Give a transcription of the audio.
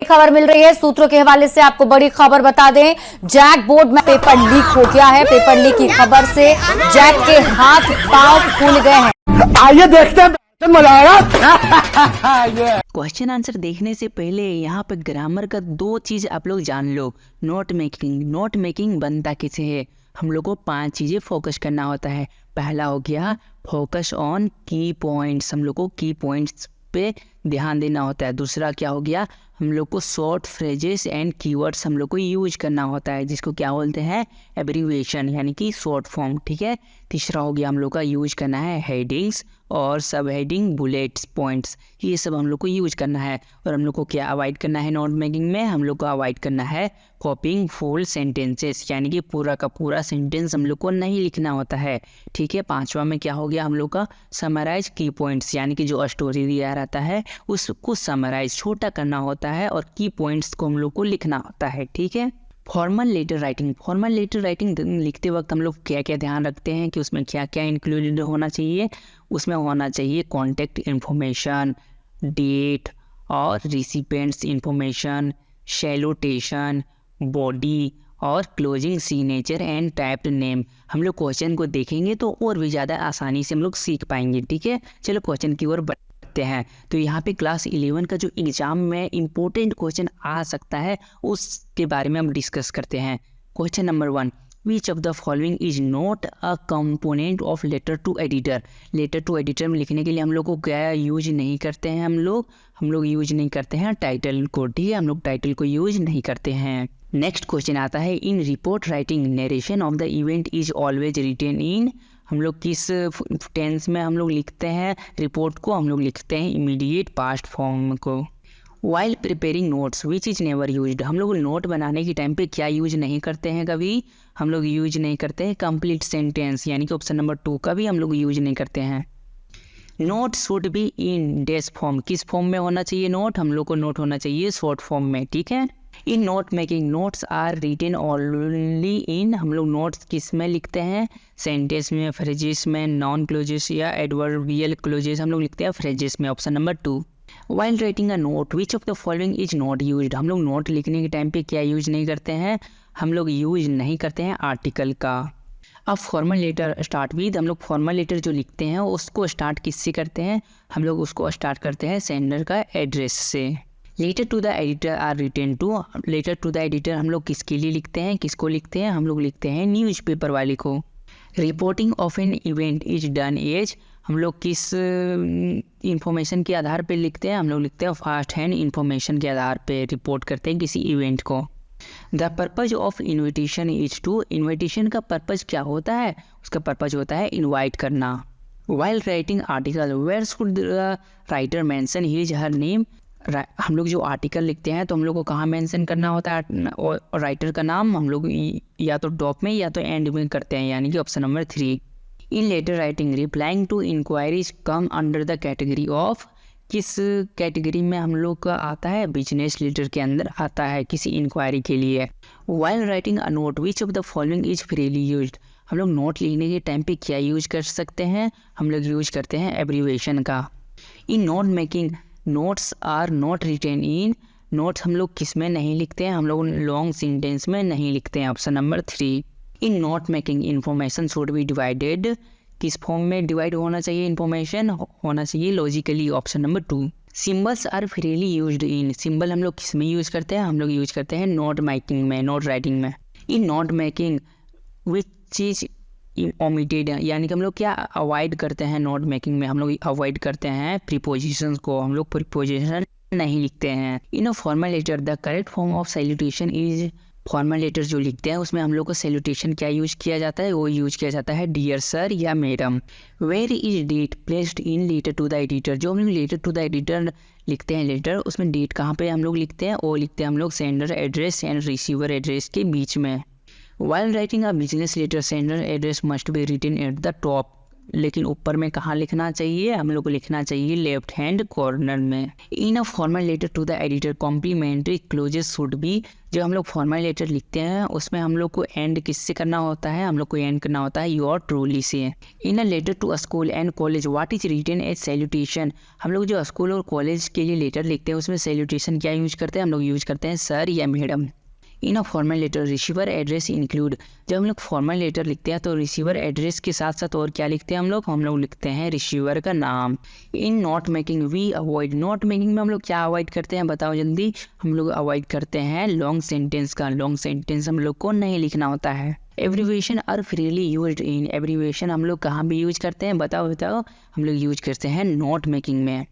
खबर मिल रही है सूत्रों के हवाले से। आपको बड़ी खबर बता दें, जैक बोर्ड में पेपर लीक हो गया है। पेपर लीक की खबर से जैक के हाथ पांव फूल गए हैं। आइए देखते हैं, मजा आएगा। क्वेश्चन आंसर देखने से पहले यहाँ पे ग्रामर का दो चीज आप लोग जान लो। नोट मेकिंग बनता किसे है? हम लोग को 5 चीजें फोकस करना होता है। पहला हो गया फोकस ऑन की पॉइंट्स, हम लोग को की पॉइंट्स पे ध्यान देना होता है। दूसरा क्या हो गया, हम लोग को शॉर्ट फ्रेजेस एंड कीवर्ड्स हम लोग को यूज करना होता है, जिसको क्या बोलते हैं, एब्रीविएशन यानी कि शॉर्ट फॉर्म। ठीक है। तीसरा हो गया हम लोग का यूज करना है हेडिंग्स और सब हेडिंग, बुलेट्स, पॉइंट्स, ये सब हम लोग को यूज करना है। और हम लोग को क्या अवॉइड करना है नोट मेकिंग में? हम लोग को अवॉइड करना है कॉपिंग फुल सेंटेंसेस, यानी कि पूरा का पूरा सेंटेंस हम लोग को नहीं लिखना होता है। ठीक है। पांचवा में क्या हो गया हम लोग का, समराइज की पॉइंट्स, यानी कि जो स्टोरी दिया रहता है उसको समराइज छोटा करना होता है और की पॉइंट्स को हम लोग को लिखना होता है। ठीक है। फॉर्मल लेटर राइटिंग लिखते वक्त हम लोग क्या क्या ध्यान रखते हैं कि उसमें क्या क्या इंक्लूडेड होना चाहिए? उसमें होना चाहिए कॉन्टैक्ट इन्फॉर्मेशन, डेट और रिसिपेंट्स इन्फॉर्मेशन, सैल्यूटेशन, बॉडी और closing signature and typed name. हम लोग क्वेश्चन को देखेंगे तो और भी ज़्यादा आसानी से हम लोग सीख पाएंगे। ठीक है। चलो क्वेश्चन की ओर बढ़ते हैं। तो यहाँ पे क्लास 11 का जो एग्जाम में इम्पोर्टेंट क्वेश्चन आ सकता है उसके बारे में हम डिस्कस करते हैं। Question number 1, which of the following is not a component of letter to editor. Letter to editor में लिखने के लिए हम लोग को क्या यूज नहीं करते हैं? हम लोग यूज नहीं करते हैं टाइटल को। ठीक है। हम लोग टाइटल को यूज नहीं करते हैं। नेक्स्ट क्वेश्चन आता है, in report writing narration of the event is always written in. हम लोग किस टेंस में हम लोग लिखते हैं रिपोर्ट को? हम लोग लिखते हैं इमीडिएट पास्ट फॉर्म को। While preparing notes which is never used. हम लोग नोट बनाने के टाइम पे क्या यूज नहीं करते हैं कभी? हम लोग यूज नहीं करते हैं कंप्लीट सेंटेंस, यानी कि ऑप्शन नंबर 2 का भी हम लोग यूज नहीं करते हैं। Note should be in dash form. किस फॉर्म में होना चाहिए नोट? हम लोग को नोट होना चाहिए शॉर्ट फॉर्म में। ठीक है। In note making notes are written only in. हम लोग नोट्स किस में लिखते हैं? सेंटेंस में, फ्रेजेस में, नॉन क्लोजेस या एडवर्बियल क्लोजेस हम लोग लिखते हैं फ्रेजेस में। Option number 2। While writing a note which of the following is not used. हम लोग नोट लिखने के टाइम पे क्या यूज नहीं करते हैं? हम लोग यूज नहीं करते हैं आर्टिकल का। अब फॉर्मल लेटर स्टार्ट विद। हम लोग फॉर्मल लेटर जो लिखते हैं उसको स्टार्ट किससे करते हैं? हम लोग उसको स्टार्ट करते हैं सेंडर का एड्रेस से। Letter to the editor are written to. Letter to the editor हम लोग किसके लिए लिखते हैं? किसको लिखते हैं? हम लोग लिखते हैं न्यूज़पेपर वाले को। Reporting of an event is done as. हम लोग किस इंफॉर्मेशन के आधार पे लिखते हैं? हम लोग लिखते हैं फर्स्ट हैंड इंफॉर्मेशन के आधार पे रिपोर्ट करते हैं किसी इवेंट को। The purpose of invitation is to. Invitation का पर्पज क्या होता है? उसका पर्पज होता है इन्वाइट करना। While writing article where should the writer mention his her name. हम लोग जो आर्टिकल लिखते हैं तो हम लोग को कहाँ मेंशन करना होता है? और राइटर का नाम हम लोग या तो टॉप में या तो एंड में करते हैं, यानी कि option number 3। In letter writing replying to inquiries come under the category of. किस कैटेगरी में हम लोग का आता है? बिजनेस लेटर के अंदर आता है किसी इंक्वायरी के लिए। While writing a note which of the following is freely used. हम लोग नोट लिखने के टाइम पे क्या यूज कर सकते हैं? हम लोग यूज करते हैं एब्रीविएशन का। In note making notes are not written in. Notes हम लोग किस में नहीं लिखते हैं? हम लोग लॉन्ग सेंटेंस में नहीं लिखते हैं। Option number 3। In note making information should be divided. किस फॉर्म में डिवाइड होना चाहिए? इन्फॉर्मेशन होना चाहिए logically. Option number 2। Symbols are freely used in. Symbol हम लोग किस में यूज करते हैं? हम लोग यूज करते हैं नोट मेकिंग में, नोट राइटिंग में। इन नोट मेकिंग विच चीज ओमिटेड, यानी कि हम लोग क्या अवॉइड करते हैं नोट मेकिंग में? हम लोग अवॉइड करते हैं प्रीपोजिशंस को। हम लोग प्रीपोजिशन नहीं लिखते हैं। In a formal letter the correct form of salutation is. Formal letter जो लिखते हैं उसमें हम लोग को सैल्यूटेशन क्या यूज किया जाता है? वो यूज किया जाता है डियर सर या madam. Where is date placed in letter to the editor. जो हम लोग लेटर टू द एडिटर लिखते हैं लेटर, उसमें डेट कहाँ पे हम लोग लिखते हैं? वो लिखते हैं हम लोग sender address and receiver address के बीच में। While writing a business letter, sender address must be written at the top. लेकिन ऊपर में कहाँ लिखना चाहिए, हम लोग को लिखना चाहिए लेफ्ट हैंड कॉर्नर में। In a formal letter to the editor complimentary closes should be. जब हम लोग फॉर्मल लेटर लिखते हैं उसमें हम लोग को एंड किससे करना होता है, हम लोग को एंड करना होता है योर ट्रूली से। In a letter to a school and college what is written as salutation. हम लोग जो स्कूल और कॉलेज के लिए लेटर लिखते हैं उसमें सैल्यूटेशन क्या यूज करते हैं, हम लोग यूज करते हैं सर या madam. In a formal letter receiver address include. जब हम लोग फॉर्मल लेटर लिखते हैं तो रिसीवर एड्रेस के साथ साथ और क्या लिखते हैं हम लोग लिखते हैं रिसीवर का नाम। In note making we avoid. Note making में हम लोग क्या अवॉइड करते हैं बताओ जल्दी, हम लोग अवॉइड करते हैं लॉन्ग सेंटेंस का। लॉन्ग सेंटेंस हम लोग को नहीं लिखना होता है। Abbreviation are freely used in. Abbreviation हम लोग कहाँ भी यूज करते हैं बताओ, हम लोग यूज करते हैं नोट मेकिंग में।